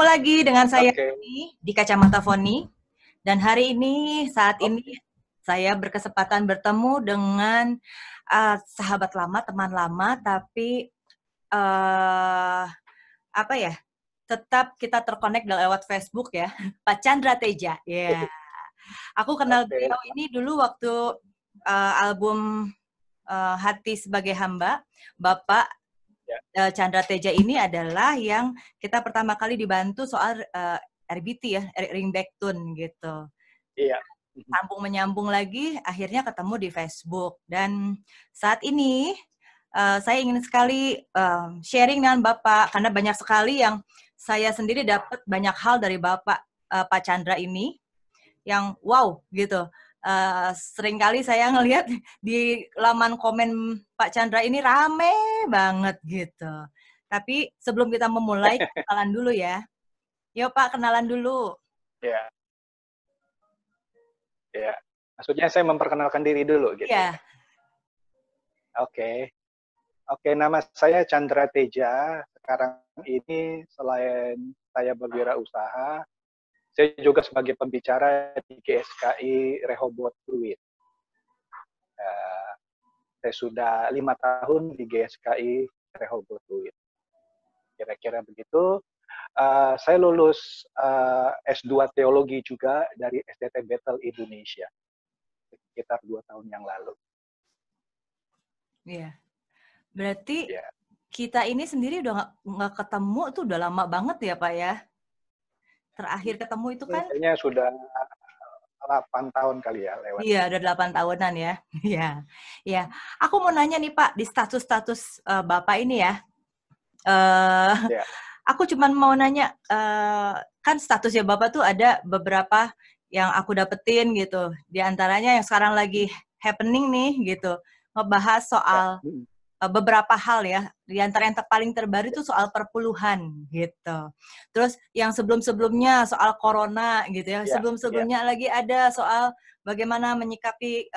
lagi dengan saya Oke. di Kacamata Foni, dan hari ini saat ini Oke. saya berkesempatan bertemu dengan sahabat lama, teman lama, tapi apa ya? Tetap kita terkonek lewat Facebook ya, Pak Chandra Teja. Ya, aku kenal Oke. beliau ini dulu waktu album Hati Sebagai Hamba. Bapak Ya. Chandra Teja ini adalah yang kita pertama kali dibantu soal RBT ya, Ringback Tune gitu. Iya. Sambung menyambung lagi, akhirnya ketemu di Facebook. Dan saat ini saya ingin sekali sharing dengan Bapak, karena banyak sekali yang saya sendiri dapat banyak hal dari Bapak Pak Chandra ini, yang wow gitu. Seringkali saya ngelihat di laman komen Pak Chandra ini rame banget gitu. Tapi sebelum kita memulai, kenalan dulu ya. Yuk Pak, kenalan dulu. Ya. Ya. Maksudnya saya memperkenalkan diri dulu gitu ya. Iya. Oke. Oke, nama saya Chandra Teja. Sekarang ini selain saya berwirausaha, saya juga sebagai pembicara di GSKI Rehoboth Fluid. Saya sudah 5 tahun di GSKI Rehoboth Fluid. Kira-kira begitu. Saya lulus S2 Teologi juga dari SDT Bethel Indonesia sekitar 2 tahun yang lalu. Iya. Berarti Ya. kita ini sendiri udah nggak ketemu tuh udah lama banget ya Pak ya. Terakhir ketemu itu kan? Kayaknya sudah 8 tahun kali ya lewat. Iya, udah 8 tahunan ya. Iya. Iya. Aku mau nanya nih Pak, di status-status Bapak ini ya. Ya. Aku cuman mau nanya, kan statusnya Bapak tuh ada beberapa yang aku dapetin gitu. Di antaranya yang sekarang lagi happening nih gitu. Ngebahas Ya. soal beberapa hal ya. Di antara yang paling terbaru itu soal perpuluhan gitu. Terus yang sebelum-sebelumnya soal corona gitu ya. Ya. Ya. Sebelum-sebelumnya lagi ada soal bagaimana menyikapi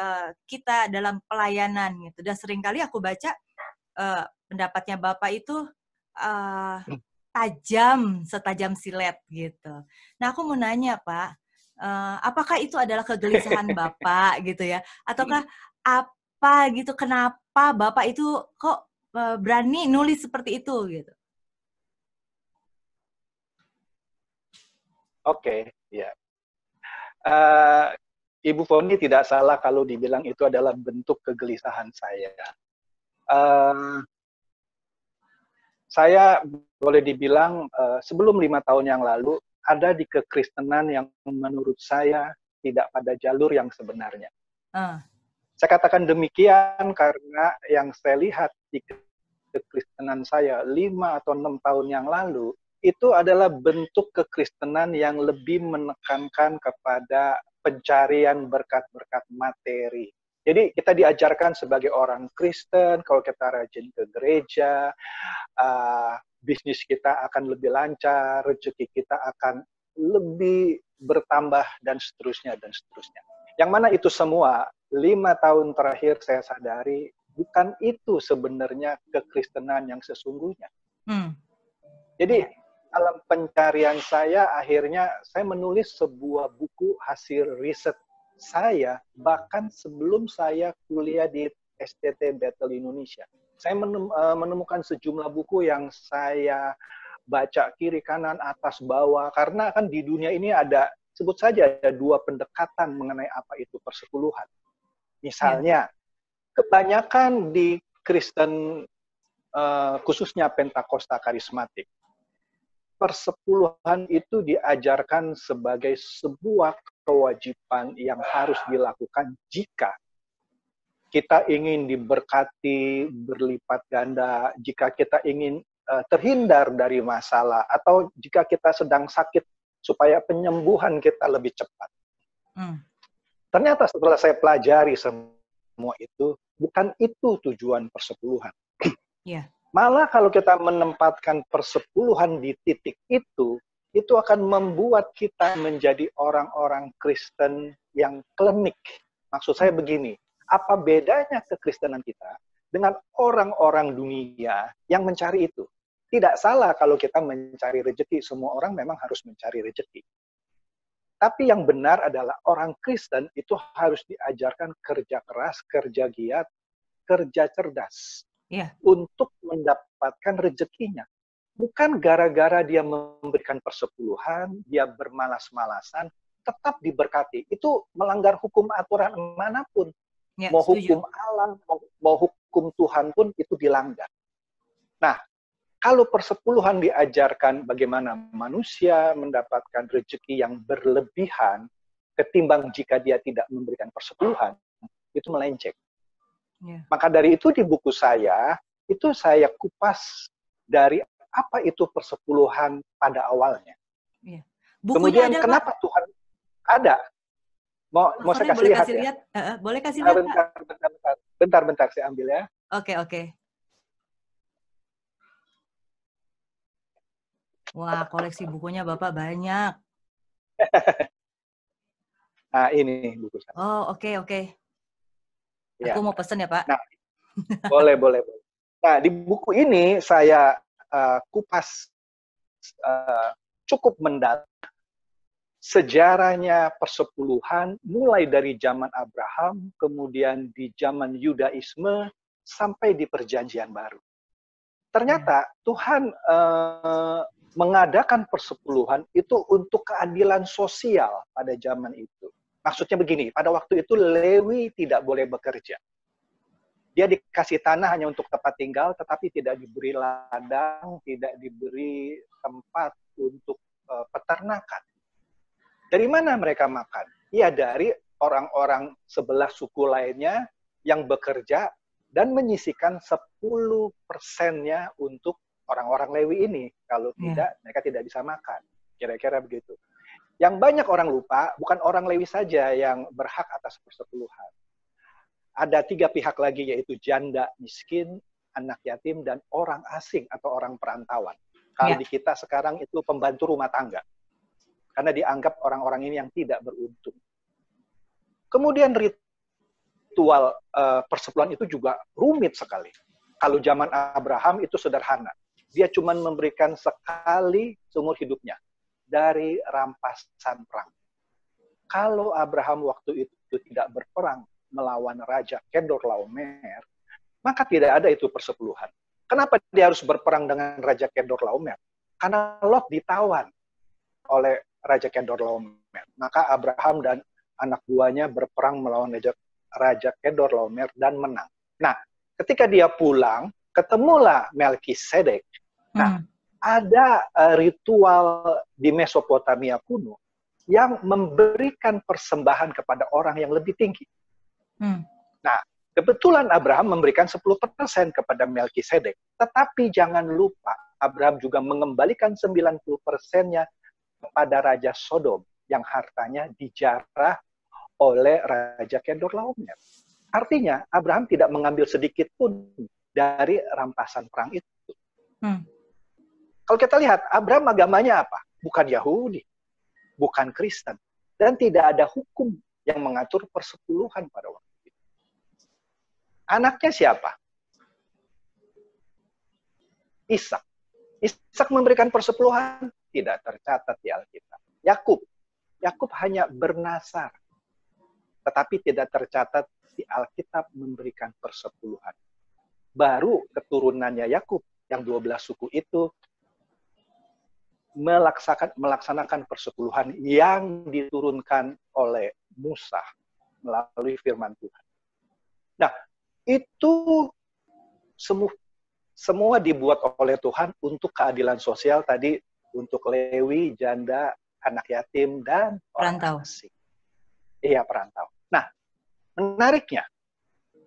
kita dalam pelayanan gitu. Dan seringkali aku baca pendapatnya Bapak itu tajam, setajam silet gitu. Nah, aku mau nanya Pak, apakah itu adalah kegelisahan Bapak gitu ya? Ataukah apa gitu, kenapa Bapak itu kok berani nulis seperti itu gitu? Oke, ya. Ibu Foni tidak salah kalau dibilang itu adalah bentuk kegelisahan saya. Saya boleh dibilang sebelum 5 tahun yang lalu ada di kekristenan yang menurut saya tidak pada jalur yang sebenarnya. Saya katakan demikian karena yang saya lihat di kekristenan saya 5 atau 6 tahun yang lalu itu adalah bentuk kekristenan yang lebih menekankan kepada pencarian berkat-berkat materi. Jadi kita diajarkan sebagai orang Kristen, kalau kita rajin ke gereja, bisnis kita akan lebih lancar, rezeki kita akan lebih bertambah, dan seterusnya, dan seterusnya. Yang mana itu semua, 5 tahun terakhir saya sadari, bukan itu sebenarnya kekristenan yang sesungguhnya. Jadi dalam pencarian saya, akhirnya saya menulis sebuah buku hasil riset saya, bahkan sebelum saya kuliah di STT Bethel Indonesia. Saya menemukan sejumlah buku yang saya baca kiri, kanan, atas, bawah, karena kan di dunia ini ada, sebut saja ada 2 pendekatan mengenai apa itu persepuluhan. Misalnya, kebanyakan di Kristen, khususnya Pentakosta Karismatik, persepuluhan itu diajarkan sebagai sebuah kewajiban yang harus dilakukan jika kita ingin diberkati berlipat ganda, jika kita ingin terhindar dari masalah, atau jika kita sedang sakit supaya penyembuhan kita lebih cepat. Ternyata setelah saya pelajari semua itu, bukan itu tujuan persepuluhan. Malah kalau kita menempatkan persepuluhan di titik itu akan membuat kita menjadi orang-orang Kristen yang klinik. Maksud saya begini, apa bedanya kekristenan kita dengan orang-orang dunia yang mencari itu? Tidak salah kalau kita mencari rezeki. Semua orang memang harus mencari rezeki. Tapi yang benar adalah orang Kristen itu harus diajarkan kerja keras, kerja giat, kerja cerdas. Untuk mendapatkan rezekinya. Bukan gara-gara dia memberikan persepuluhan, dia bermalas-malasan, tetap diberkati. Itu melanggar hukum aturan manapun. Mau hukum Allah, mau hukum Tuhan pun itu dilanggar. Nah, kalau persepuluhan diajarkan bagaimana manusia mendapatkan rezeki yang berlebihan, ketimbang jika dia tidak memberikan persepuluhan, itu melenceng. Maka dari itu di buku saya, itu saya kupas dari apa itu persepuluhan pada awalnya. Kemudian ada, kenapa Pak? Tuhan ada? Mau saya kasih lihat ya? Boleh kasih lihat, bentar, saya ambil ya. Oke. Wah, koleksi bukunya Bapak banyak. Nah, ini buku saya. Oh, oke. Aku mau pesen ya, Pak. Nah, boleh. Nah, di buku ini saya kupas cukup mendalam sejarahnya persepuluhan, mulai dari zaman Abraham, kemudian di zaman Yudaisme, sampai di Perjanjian Baru. Ternyata Tuhan mengadakan persepuluhan itu untuk keadilan sosial pada zaman itu. Maksudnya begini, pada waktu itu Lewi tidak boleh bekerja. Dia dikasih tanah hanya untuk tempat tinggal, tetapi tidak diberi ladang, tidak diberi tempat untuk peternakan. Dari mana mereka makan? Ya dari orang-orang sebelah suku lainnya yang bekerja dan menyisikan 10%-nya untuk orang-orang Lewi ini. Kalau tidak, mereka tidak bisa makan. Kira-kira begitu. Yang banyak orang lupa, bukan orang Lewi saja yang berhak atas persepuluhan. Ada 3 pihak lagi, yaitu janda miskin, anak yatim, dan orang asing atau orang perantauan. Kalau di kita sekarang itu pembantu rumah tangga. Karena dianggap orang-orang ini yang tidak beruntung. Kemudian ritual persepuluhan itu juga rumit sekali. Kalau zaman Abraham itu sederhana. Dia cuma memberikan sekali seumur hidupnya dari rampasan perang. Kalau Abraham waktu itu tidak berperang melawan Raja Kedorlaomer, maka tidak ada itu persepuluhan. Kenapa dia harus berperang dengan Raja Kedorlaomer? Karena Lot ditawan oleh Raja Kedorlaomer. Maka Abraham dan anak buahnya berperang melawan Raja Kedorlaomer dan menang. Nah, ketika dia pulang, ketemulah Melkisedek. Nah, ada ritual di Mesopotamia kuno yang memberikan persembahan kepada orang yang lebih tinggi. Nah, kebetulan Abraham memberikan 10% kepada Melkisedek. Tetapi jangan lupa, Abraham juga mengembalikan 90%-nya kepada Raja Sodom yang hartanya dijarah oleh Raja Kedorlaomer. Artinya, Abraham tidak mengambil sedikit pun dari rampasan perang itu. Kalau kita lihat, Abraham agamanya apa? Bukan Yahudi, bukan Kristen, dan tidak ada hukum yang mengatur persepuluhan pada waktu itu. Anaknya siapa? Ishak. Ishak memberikan persepuluhan? Tidak tercatat di Alkitab. Yakub hanya bernasar, tetapi tidak tercatat di Alkitab memberikan persepuluhan. Baru keturunannya Yakub yang 12 suku itu melaksanakan persepuluhan yang diturunkan oleh Musa melalui firman Tuhan. Nah, itu semua dibuat oleh Tuhan untuk keadilan sosial tadi, untuk Lewi, janda, anak yatim, dan orang asing. Iya, perantau. Nah, menariknya,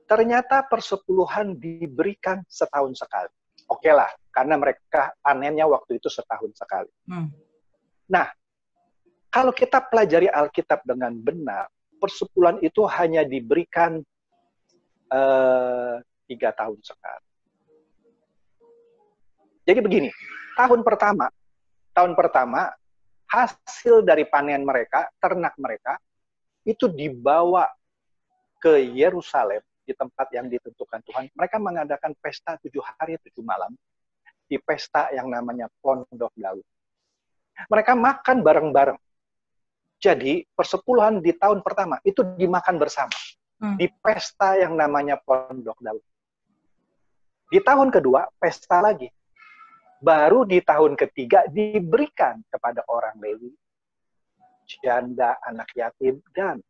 ternyata persepuluhan diberikan setahun sekali. Oke lah, karena mereka panennya waktu itu setahun sekali. Nah, kalau kita pelajari Alkitab dengan benar, persepuluhan itu hanya diberikan 3 tahun sekali. Jadi begini, tahun pertama hasil dari panen mereka, ternak mereka, itu dibawa ke Yerusalem, di tempat yang ditentukan Tuhan. Mereka mengadakan pesta 7 hari 7 malam. di pesta yang namanya Pondok Daud. Mereka makan bareng-bareng. Jadi persepuluhan di tahun pertama itu dimakan bersama. Di pesta yang namanya Pondok Daud. Di tahun kedua, pesta lagi. Baru di tahun ketiga diberikan kepada orang Lewi, janda, anak yatim, dan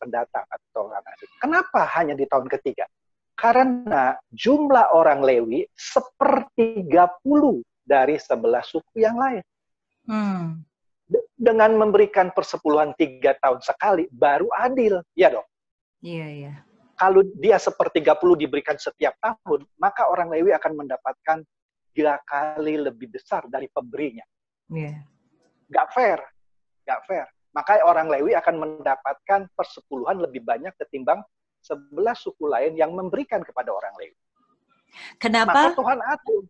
pendatang atau orang asing. Kenapa hanya di tahun ketiga? Karena jumlah orang Lewi 1/30 dari 11 suku yang lain. Dengan memberikan persepuluhan 3 tahun sekali, baru adil. Ya dong? Iya, iya. Kalau dia 1/30 diberikan setiap tahun, maka orang Lewi akan mendapatkan 3 kali lebih besar dari pemberinya. Iya. Nggak fair. Nggak fair. Maka orang Lewi akan mendapatkan persepuluhan lebih banyak ketimbang 11 suku lain yang memberikan kepada orang Lewi. Kenapa? Maka Tuhan atur.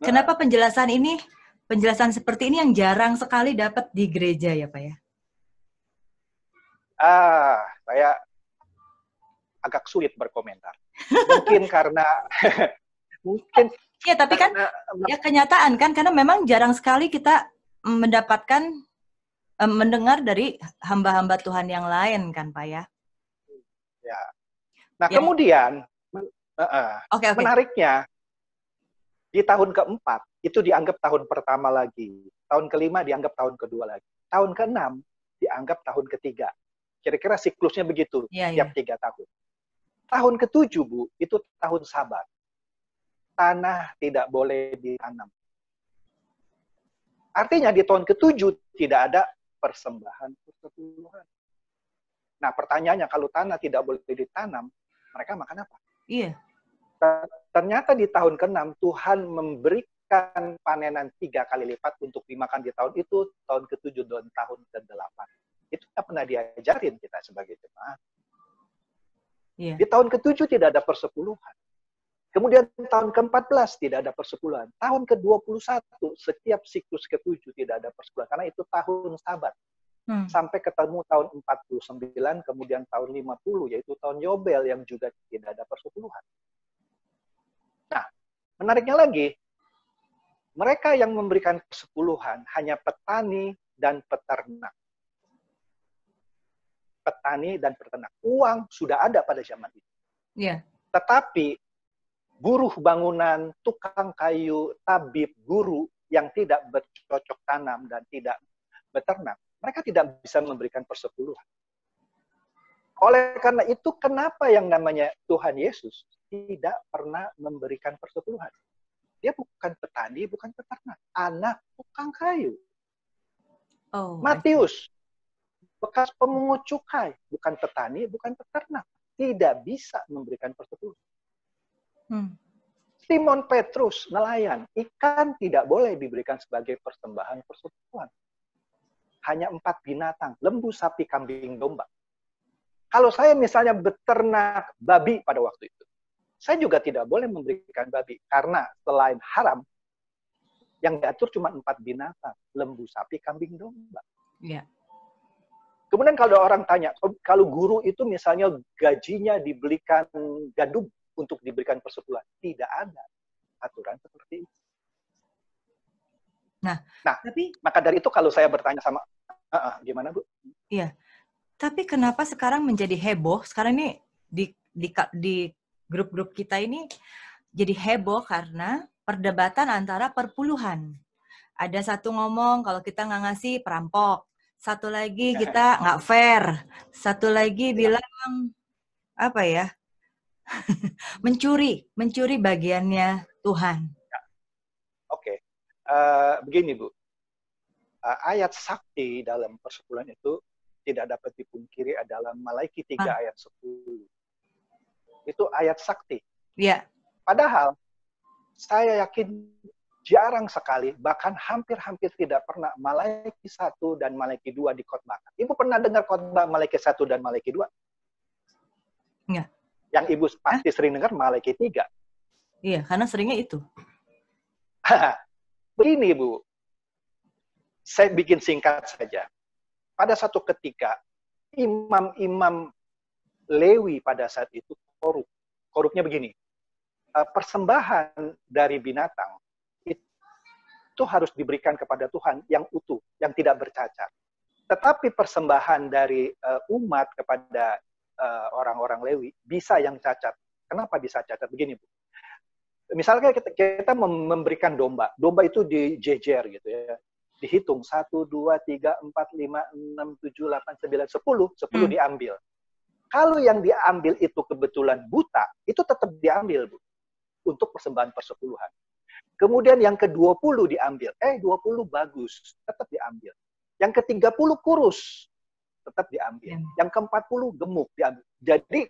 Kenapa penjelasan seperti ini yang jarang sekali dapat di gereja ya Pak ya? Saya agak sulit berkomentar. Mungkin karena mungkin ya, tapi kan ya kenyataan kan, karena memang jarang sekali kita mendapatkan mendengar dari hamba-hamba Tuhan yang lain kan Pak ya. Ya. Nah ya. Kemudian menariknya di tahun keempat itu dianggap tahun pertama lagi, tahun kelima dianggap tahun kedua lagi, tahun keenam dianggap tahun ketiga. Kira-kira siklusnya begitu tiap 3 tahun. Tahun ketujuh Bu itu tahun Sabat. Tanah tidak boleh ditanam. Artinya di tahun ketujuh tidak ada persembahan persepuluhan. Nah pertanyaannya, kalau tanah tidak boleh ditanam, mereka makan apa? Iya. Ternyata di tahun ke-6 Tuhan memberikan panenan 3 kali lipat untuk dimakan di tahun itu, tahun ke-7 dan tahun ke-8. Itu tidak pernah diajarin kita sebagai jemaat. Iya. Di tahun ke-7 tidak ada persepuluhan. Kemudian tahun ke-14 tidak ada persepuluhan. Tahun ke-21 setiap siklus ke-7 tidak ada persepuluhan. Karena itu tahun Sabat. Sampai ketemu tahun 49, kemudian tahun 50, yaitu tahun Yobel yang juga tidak ada persepuluhan. Nah, menariknya lagi, mereka yang memberikan persepuluhan hanya petani dan peternak. Petani dan peternak. Uang sudah ada pada zaman itu. Yeah. Tetapi buruh bangunan, tukang kayu, tabib, guru yang tidak bercocok tanam dan tidak beternak, mereka tidak bisa memberikan persepuluhan. Oleh karena itu, kenapa yang namanya Tuhan Yesus tidak pernah memberikan persepuluhan? Dia bukan petani, bukan peternak. Anak tukang kayu. Matius, bekas pemungut cukai. Bukan petani, bukan peternak. Tidak bisa memberikan persepuluhan. Simon Petrus, nelayan. Ikan tidak boleh diberikan sebagai persembahan persepuluhan. Hanya 4 binatang. Lembu, sapi, kambing, domba. Kalau saya misalnya beternak babi pada waktu itu, saya juga tidak boleh memberikan babi. Karena selain haram, yang diatur cuma 4 binatang. Lembu, sapi, kambing, domba. Yeah. Kemudian kalau orang tanya, kalau guru itu misalnya gajinya dibelikan gandum untuk diberikan persepuluhan. Tidak ada aturan seperti itu. Nah, tapi maka dari itu kalau saya bertanya sama, gimana Bu? Iya. Tapi kenapa sekarang menjadi heboh? Sekarang ini di grup-grup kita ini jadi heboh karena perdebatan antara perpuluhan. Ada satu ngomong kalau kita nggak ngasih perampok. Satu lagi kita nggak fair. Satu lagi bilang apa ya? mencuri bagiannya Tuhan. Oke. Begini Bu. Ayat sakti dalam persepuluhan itu tidak dapat dipungkiri adalah Malaiki 3 ayat 10. Itu ayat sakti. Iya. Padahal saya yakin jarang sekali, bahkan hampir-hampir tidak pernah Malaiki 1 dan Malaiki 2 dikhotbahkan. Ibu pernah dengar khotbah Malaiki 1 dan Malaiki 2? Enggak. Yang Ibu pasti sering dengar Malaiki 3. Iya, karena seringnya itu. Begini Bu, saya bikin singkat saja. Pada satu ketika, imam-imam Lewi pada saat itu korup. Korupnya begini, persembahan dari binatang itu itu harus diberikan kepada Tuhan yang utuh, yang tidak bercacat. Tetapi persembahan dari umat kepada orang-orang Lewi bisa yang cacat. Kenapa bisa cacat? Begini, Bu. Misalnya kita memberikan domba. Domba itu dijejer gitu ya. Dihitung 1, 2, 3, 4, 5, 6, 7, 8, 9, 10. 10 diambil. Kalau yang diambil itu kebetulan buta, itu tetap diambil, Bu. Untuk persembahan persepuluhan. Kemudian yang ke-20 diambil. 20 bagus, tetap diambil. Yang ke-30 kurus, tetap diambil. Yang ke-40 gemuk, diambil. Jadi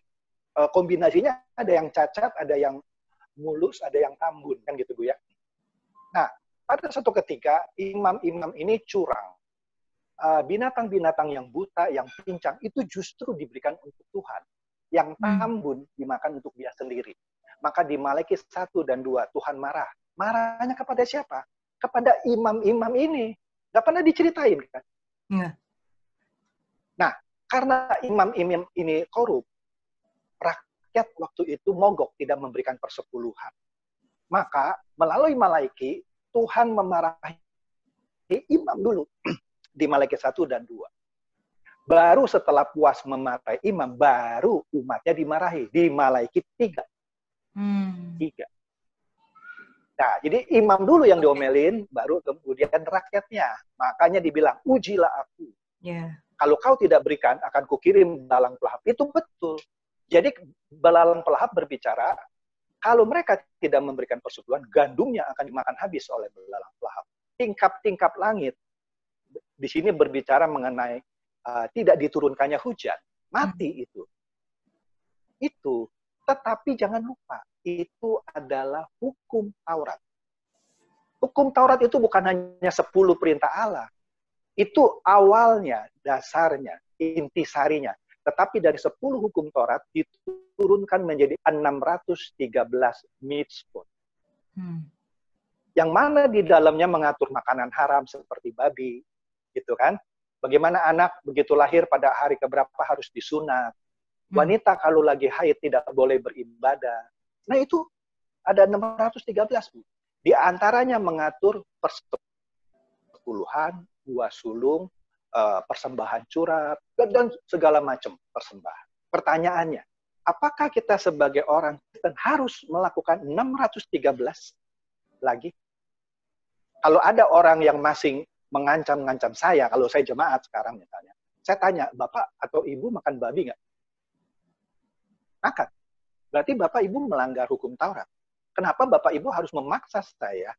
kombinasinya ada yang cacat, ada yang mulus, ada yang tambun, kan gitu, Bu ya. Nah, pada suatu ketika imam-imam ini curang. Binatang-binatang yang buta, yang pincang, itu justru diberikan untuk Tuhan. Yang tambun dimakan untuk dia sendiri. Maka di Malaki 1 dan 2, Tuhan marah. Marahnya kepada siapa? Kepada imam-imam ini. Nggak pernah diceritain, kan? Nah, karena imam-imam ini korup, rakyat waktu itu mogok tidak memberikan persepuluhan. Maka melalui Malaki, Tuhan memarahi imam dulu di Malaki 1 dan 2. Baru setelah puas memarahi imam, baru umatnya dimarahi di Malaki 3. 3. Nah, jadi imam dulu yang diomelin, baru kemudian rakyatnya. Makanya dibilang, ujilah aku. Kalau kau tidak berikan, akan kukirim belalang pelahap. Itu betul. Jadi belalang pelahap berbicara, kalau mereka tidak memberikan persepuluhan, gandumnya akan dimakan habis oleh belalang pelahap. Tingkap-tingkap langit, di sini berbicara mengenai tidak diturunkannya hujan. Mati itu. Itu. Tetapi jangan lupa, itu adalah hukum Taurat. Hukum Taurat itu bukan hanya 10 perintah Allah. Itu awalnya, dasarnya, intisarinya. Tetapi dari 10 hukum Taurat diturunkan menjadi 613 mitzvot. Yang mana di dalamnya mengatur makanan haram seperti babi, gitu kan? Bagaimana anak begitu lahir pada hari keberapa harus disunat. Wanita kalau lagi haid tidak boleh beribadah. Nah itu ada 613, Bu. Di antaranya mengatur persepuluhan, buah sulung, persembahan curhat, dan segala macam persembahan. Pertanyaannya, apakah kita sebagai orang Kristen harus melakukan 613 lagi? Kalau ada orang yang masih mengancam-ngancam saya, kalau saya jemaat sekarang misalnya, saya tanya, Bapak atau Ibu makan babi nggak? Makan. Berarti Bapak Ibu melanggar hukum Taurat. Kenapa Bapak Ibu harus memaksa saya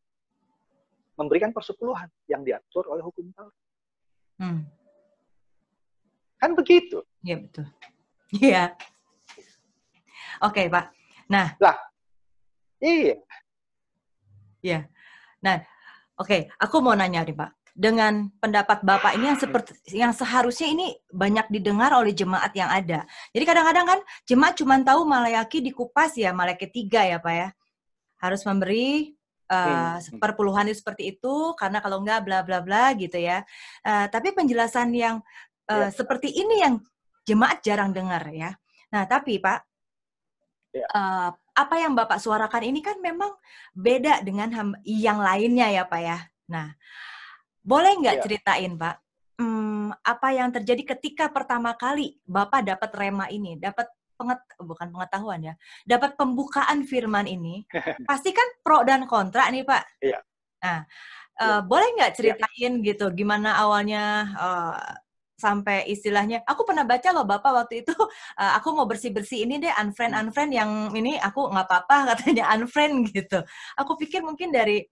memberikan persepuluhan yang diatur oleh hukum Taurat? Kan begitu. Iya, betul. Iya. Oke, Pak. Nah. Lah, iya. Iya. Nah, oke. Aku mau nanya nih, Pak. Dengan pendapat Bapak ini yang seharusnya ini banyak didengar oleh jemaat yang ada. Jadi kadang-kadang kan jemaat cuma tahu Malaki dikupas ya, Malaki 3 ya Pak ya. Harus memberi perpuluhan itu seperti itu, karena kalau enggak bla bla bla gitu ya. Tapi penjelasan yang seperti ini yang jemaat jarang dengar ya. Nah tapi Pak, apa yang Bapak suarakan ini kan memang beda dengan yang lainnya ya Pak ya. Nah, boleh nggak ceritain, Pak, apa yang terjadi ketika pertama kali Bapak dapat rema ini, dapat bukan pengetahuan ya, dapat pembukaan firman ini, pasti kan pro dan kontra nih, Pak. Iya. Nah, boleh nggak ceritain gitu, gimana awalnya sampai istilahnya, aku pernah baca loh Bapak waktu itu, aku mau bersih-bersih ini deh, unfriend yang ini aku nggak apa-apa katanya unfriend gitu. Aku pikir mungkin dari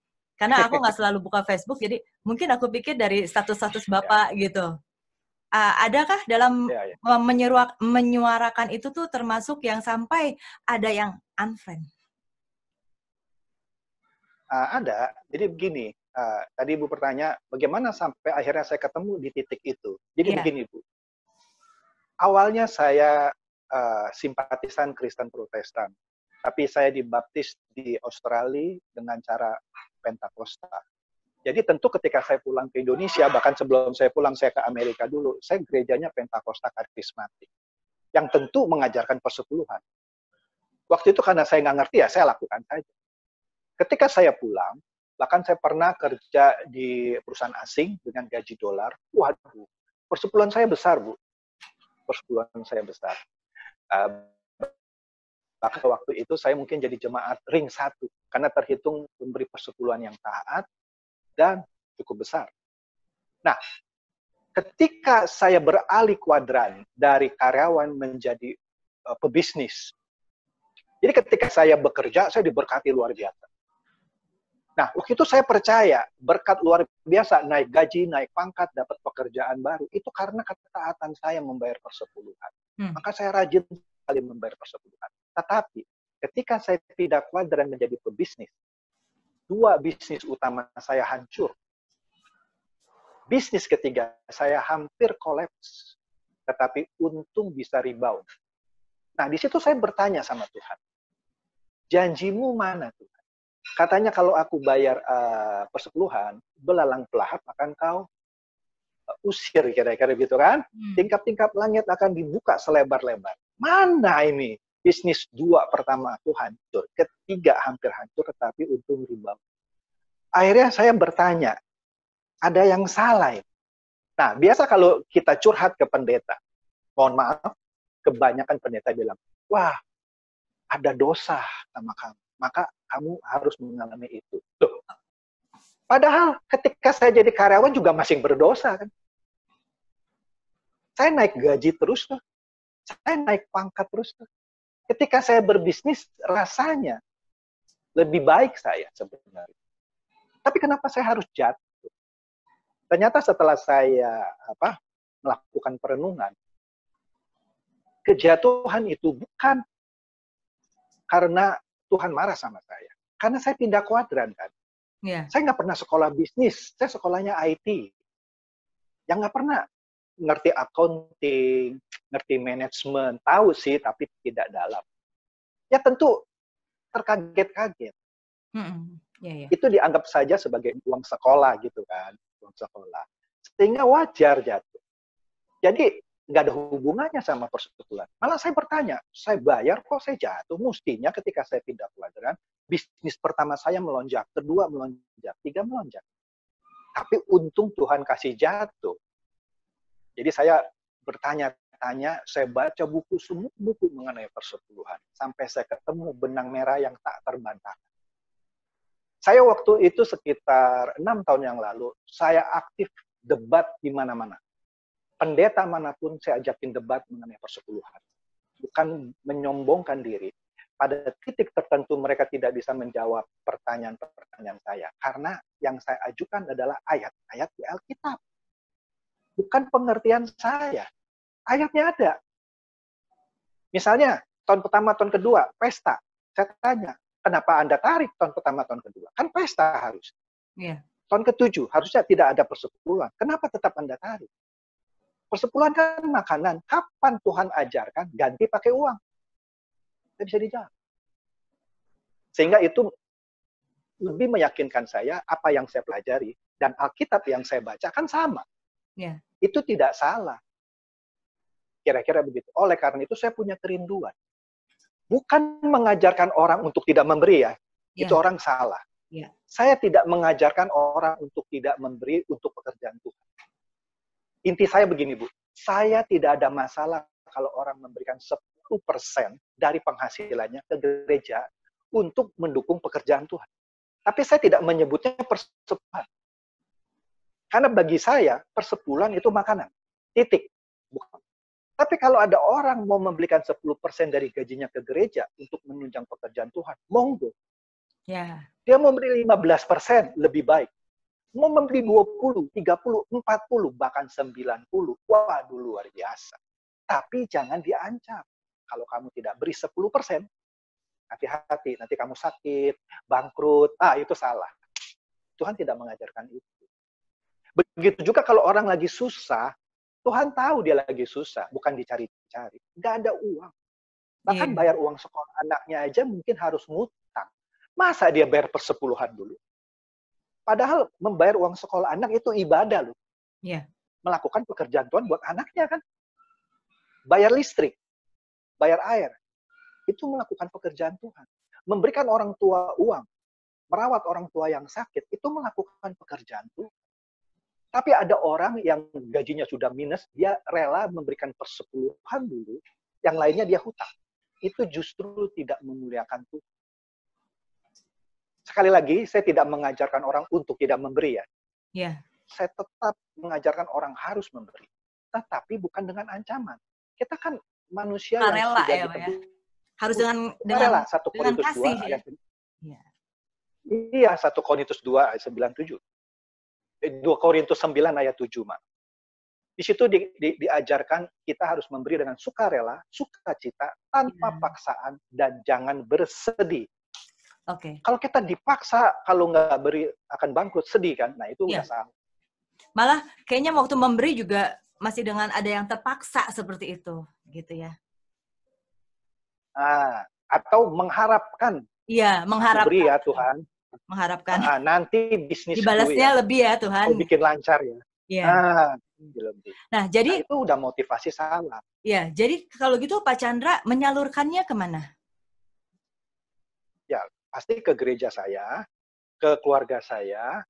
karena aku nggak selalu buka Facebook, jadi mungkin aku pikir dari status-status Bapak gitu. Adakah dalam menyuarakan itu tuh termasuk yang sampai ada yang unfriend? Ada. Jadi begini, tadi Ibu bertanya, bagaimana sampai akhirnya saya ketemu di titik itu. Jadi begini, Bu. Awalnya saya simpatisan Kristen Protestan. Tapi saya dibaptis di Australia dengan cara Pentakosta. Jadi tentu ketika saya pulang ke Indonesia, bahkan sebelum saya pulang, saya ke Amerika dulu, saya gerejanya Pentakosta karismatik. Yang tentu mengajarkan persepuluhan. Waktu itu karena saya nggak ngerti ya, saya lakukan saja. Ketika saya pulang, Bahkan saya pernah kerja di perusahaan asing dengan gaji dolar. Waduh, persepuluhan saya besar, Bu. Persepuluhan saya besar. Bahkan waktu itu saya mungkin jadi jemaat ring 1 karena terhitung memberi persepuluhan yang taat dan cukup besar. Nah, ketika saya beralih kuadran dari karyawan menjadi pebisnis. Jadi ketika saya bekerja, saya diberkati luar biasa. Nah, waktu itu saya percaya berkat luar biasa, naik gaji, naik pangkat, dapat pekerjaan baru. Itu karena ketaatan saya membayar persepuluhan. Maka saya rajin sekali membayar persepuluhan. Tetapi ketika saya tidak kuadran menjadi pebisnis, 2 bisnis utama saya hancur. Bisnis ketiga saya hampir kolaps. Tetapi untung bisa rebound. Nah, di situ saya bertanya sama Tuhan. Janjimu mana Tuhan? Katanya kalau aku bayar persepuluhan, belalang pelahap akan kau usir, kira-kira gitu kan. Tingkap-tingkap langit akan dibuka selebar-lebar. Mana ini? Bisnis 2 pertama aku hancur. Ketiga hampir hancur, tetapi untung rebound. Akhirnya saya bertanya, ada yang salah ini? Nah, biasa kalau kita curhat ke pendeta, mohon maaf, kebanyakan pendeta bilang, wah, ada dosa sama kamu. Maka kamu harus mengalami itu. Loh. Padahal ketika saya jadi karyawan juga masih berdosa kan. Saya naik gaji terus tuh. Saya naik pangkat terus tuh. Ketika saya berbisnis rasanya lebih baik saya sebenarnya. Tapi kenapa saya harus jatuh? Ternyata setelah saya melakukan perenungan, kejatuhan itu bukan karena Tuhan marah sama saya. Karena saya pindah kuadran kan. Yeah. Saya nggak pernah sekolah bisnis. Saya sekolahnya IT. Yang nggak pernah ngerti accounting, ngerti manajemen. Tahu sih, tapi tidak dalam. Ya tentu terkaget-kaget. Yeah. Itu dianggap saja sebagai uang sekolah gitu kan. Uang sekolah. Sehingga wajar jatuh. Jadi nggak ada hubungannya sama persepuluhan. Malah saya bertanya, saya bayar kok saya jatuh? Mestinya ketika saya pindah kuadran, bisnis pertama saya melonjak, kedua melonjak, 3 melonjak. Tapi untung Tuhan kasih jatuh. Jadi saya bertanya-tanya, saya baca buku, semua buku mengenai persepuluhan. Sampai saya ketemu benang merah yang tak terbantahkan. Saya waktu itu sekitar 6 tahun yang lalu, saya aktif debat di mana-mana. Pendeta manapun saya ajakin debat mengenai persepuluhan. Bukan menyombongkan diri. Pada titik tertentu mereka tidak bisa menjawab pertanyaan-pertanyaan saya. Karena yang saya ajukan adalah ayat-ayat di Alkitab. Bukan pengertian saya. Ayatnya ada. Misalnya, tahun pertama, tahun kedua, pesta. Saya tanya, kenapa Anda tarik tahun pertama, tahun kedua? Kan pesta harus. Yeah. Tahun ke-7, harusnya tidak ada persepuluhan. Kenapa tetap Anda tarik? Persepuluhan kan makanan. Kapan Tuhan ajarkan ganti pakai uang? Tidak bisa dijawab. Sehingga itu lebih meyakinkan saya apa yang saya pelajari dan Alkitab yang saya baca kan sama. Yeah. Itu tidak salah. Kira-kira begitu. Oleh karena itu saya punya kerinduan. Bukan mengajarkan orang untuk tidak memberi ya. Yeah. Itu orang salah. Yeah. Saya tidak mengajarkan orang untuk tidak memberi untuk pekerjaan Tuhan. Inti saya begini, Bu. Saya tidak ada masalah kalau orang memberikan 10% dari penghasilannya ke gereja untuk mendukung pekerjaan Tuhan. Tapi saya tidak menyebutnya persepuluhan. Karena bagi saya, persepuluhan itu makanan. Titik. Bukan. Tapi kalau ada orang mau memberikan 10% dari gajinya ke gereja untuk menunjang pekerjaan Tuhan, monggo. Yeah. Dia mau memberi 15%, lebih baik. Mau memberi 20, 30, 40, bahkan 90. Waduh, luar biasa. Tapi jangan diancam. Kalau kamu tidak beri 10%, hati-hati, nanti kamu sakit, bangkrut. Itu salah. Tuhan tidak mengajarkan itu. Begitu juga kalau orang lagi susah, Tuhan tahu dia lagi susah, bukan dicari-cari. Nggak ada uang. Bahkan bayar uang sekolah anaknya aja mungkin harus ngutang. Masa dia bayar persepuluhan dulu? Padahal membayar uang sekolah anak itu ibadah loh. Yeah. Melakukan pekerjaan Tuhan buat anaknya kan. Bayar listrik, bayar air. Itu melakukan pekerjaan Tuhan. Memberikan orang tua uang. merawat orang tua yang sakit, itu melakukan pekerjaan Tuhan. Tapi ada orang yang gajinya sudah minus, dia rela memberikan persepuluhan dulu, yang lainnya dia hutang. Itu justru tidak memuliakan Tuhan. Sekali lagi, saya tidak mengajarkan orang untuk tidak memberi ya. Yeah. Saya tetap mengajarkan orang harus memberi. Tetapi bukan dengan ancaman. Kita kan manusia yang rela sudah ya, ditebus. Ya? Harus dengan rela, 1 Korintus 2 kasih, ayat ya? Iya, 1 Korintus 2 ayat 97. 2 Korintus 9 ayat 7, Mak. Di situ diajarkan kita harus memberi dengan sukarela, sukacita, tanpa paksaan, dan jangan bersedih. Oke. Kalau kita dipaksa, kalau nggak beri akan bangkrut, sedih kan? Nah, itu nggak salah. Malah kayaknya waktu memberi juga masih dengan ada yang terpaksa seperti itu, gitu ya. Atau mengharapkan. Iya, mengharapkan. Beri ya Tuhan. Mengharapkan. Nanti bisnis dibalasnya ya. lebih ya Tuhan. Kau bikin lancar ya. Iya. Lebih. Nah, jadi itu udah motivasi salah. Iya, jadi kalau gitu Pak Chandra menyalurkannya kemana? Ya, pasti ke gereja saya, ke keluarga saya,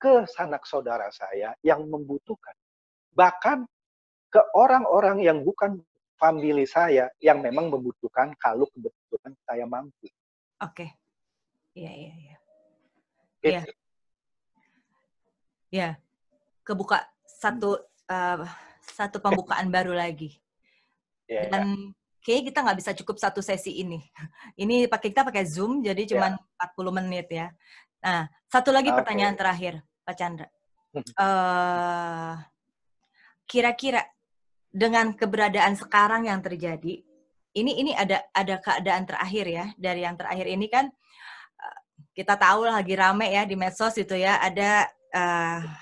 ke sanak saudara saya yang membutuhkan. Bahkan ke orang-orang yang bukan famili saya yang memang membutuhkan kalau kebetulan saya mampu. Oke. Iya. Gitu. Ya. Kebuka satu pembukaan baru lagi. Dan kayaknya kita nggak bisa cukup satu sesi ini. Ini kita pakai Zoom, jadi cuma 40 menit ya. Nah, satu lagi pertanyaan terakhir, Pak Chandra. Kira-kira dengan keberadaan sekarang yang terjadi, ini ada keadaan terakhir ya. Dari yang terakhir ini kan, kita tahu lagi rame ya di medsos itu ya, ada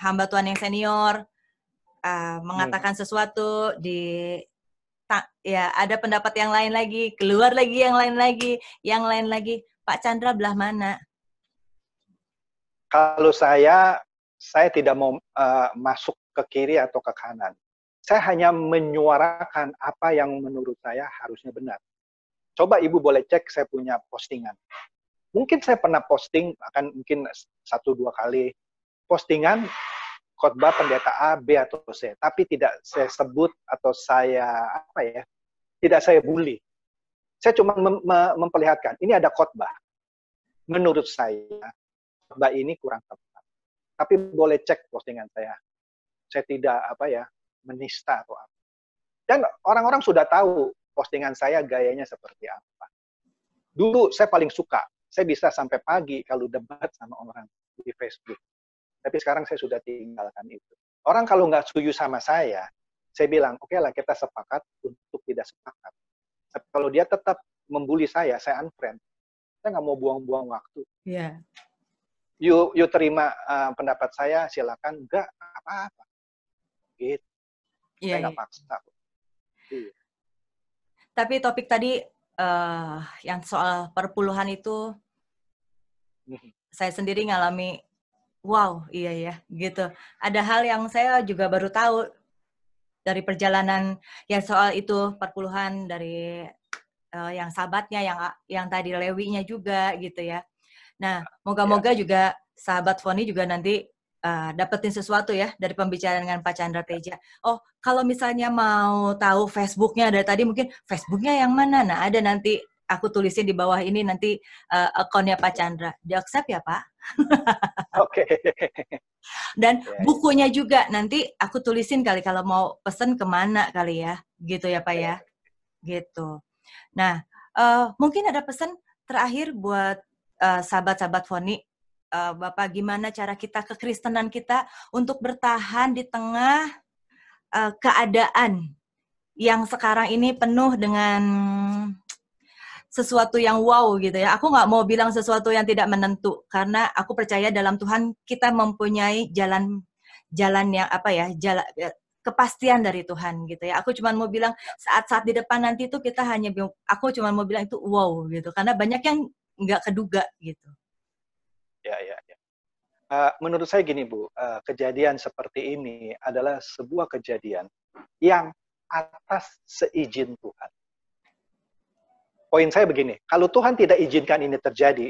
hamba Tuhan yang senior mengatakan sesuatu ya ada pendapat yang lain lagi, keluar lagi yang lain lagi. Pak Chandra belah mana? Kalau saya tidak mau masuk ke kiri atau ke kanan. Saya hanya menyuarakan apa yang menurut saya harusnya benar. Coba Ibu boleh cek saya punya postingan. Mungkin saya pernah posting, akan mungkin 1-2 kali postingan khotbah pendeta A, B, atau C. Tapi tidak saya sebut atau saya tidak saya bully. Saya cuma memperlihatkan, ini ada khotbah. Menurut saya, khotbah ini kurang tepat. Tapi boleh cek postingan saya. Saya tidak menista atau apa. Dan orang-orang sudah tahu postingan saya gayanya seperti apa. Dulu saya paling suka, saya bisa sampai pagi kalau debat sama orang di Facebook. Tapi sekarang saya sudah tinggalkan itu. Orang kalau nggak setuju sama saya bilang, oke lah kita sepakat untuk tidak sepakat. Tapi kalau dia tetap membuli saya unfriend. Saya nggak mau buang-buang waktu. Iya. You terima pendapat saya, silakan. Nggak apa-apa. Gitu. Saya nggak paksa. Iya. Tapi topik tadi yang soal perpuluhan itu, saya sendiri ngalami, wow, iya ya, gitu. Ada hal yang saya juga baru tahu dari perjalanan ya soal itu perpuluhan dari yang sahabatnya, yang tadi Lewinya juga gitu ya. Nah, moga-moga juga sahabat Foni juga nanti dapetin sesuatu ya dari pembicaraan dengan Pak Chandra Teja. Oh, kalau misalnya mau tahu Facebooknya dari tadi, mungkin Facebooknya yang mana? Nah, ada nanti aku tulisin di bawah ini nanti akunnya Pak Chandra. Di-accept ya, Pak? Oke. Dan bukunya juga nanti aku tulisin kali kalau mau pesen kemana kali ya. Gitu ya, Pak ya? Gitu. Nah, mungkin ada pesan terakhir buat sahabat-sahabat Foni. Bapak, gimana cara kita kekristenan kita untuk bertahan di tengah keadaan yang sekarang ini penuh dengan sesuatu yang wow gitu ya. Aku nggak mau bilang sesuatu yang tidak menentu, karena aku percaya dalam Tuhan kita mempunyai jalan yang kepastian dari Tuhan gitu ya. Aku cuma mau bilang saat-saat di depan nanti itu kita hanya bingung. Aku cuma mau bilang itu wow gitu, karena banyak yang nggak keduga gitu. Ya. Menurut saya gini Bu, kejadian seperti ini adalah sebuah kejadian yang atas seizin Tuhan. Poin saya begini, kalau Tuhan tidak izinkan ini terjadi,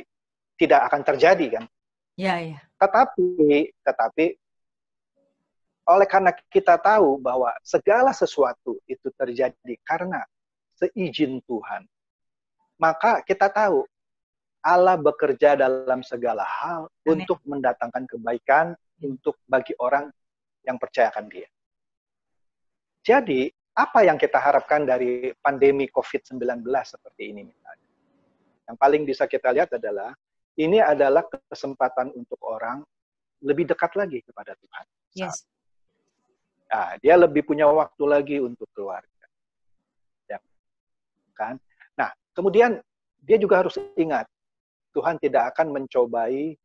tidak akan terjadi kan. Ya. Tetapi oleh karena kita tahu bahwa segala sesuatu itu terjadi karena seizin Tuhan, maka kita tahu Allah bekerja dalam segala hal Amin. untuk mendatangkan kebaikan untuk bagi orang yang percayakan Dia. Jadi, apa yang kita harapkan dari pandemi COVID-19 seperti ini misalnya? Yang paling bisa kita lihat adalah, ini adalah kesempatan untuk orang lebih dekat lagi kepada Tuhan. Yes. Nah, dia lebih punya waktu lagi untuk keluarga. Ya, kan? Nah, kemudian dia juga harus ingat, Tuhan tidak akan mencobai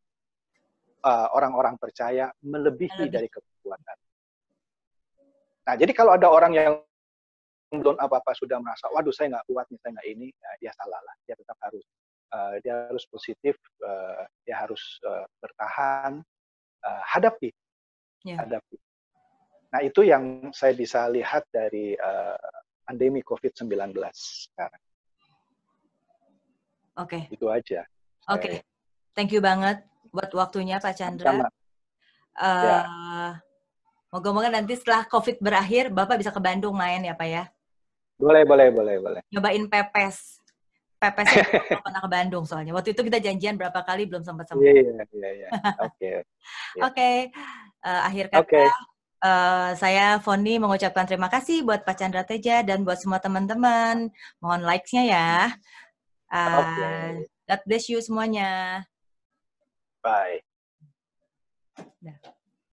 orang-orang percaya melebihi dari kekuatan. Nah, jadi kalau ada orang yang belum apa-apa sudah merasa, waduh saya nggak kuat nih, saya nggak ini, ya, dia salah lah. Dia tetap harus positif, dia harus bertahan, hadapi. Nah, itu yang saya bisa lihat dari pandemi COVID-19 sekarang. Oke. Itu aja. Oke. Thank you banget buat waktunya Pak Chandra. Ya. Moga-moga nanti setelah COVID berakhir, Bapak bisa ke Bandung main ya Pak ya? Boleh. Nyobain pepes. Pepes yang belum pernah ke Bandung soalnya. Waktu itu kita janjian berapa kali belum sempat. Iya. Oke. Akhir kata, saya Foni mengucapkan terima kasih buat Pak Chandra Teja dan buat semua teman-teman. Mohon likes-nya ya. God bless you semuanya. Bye.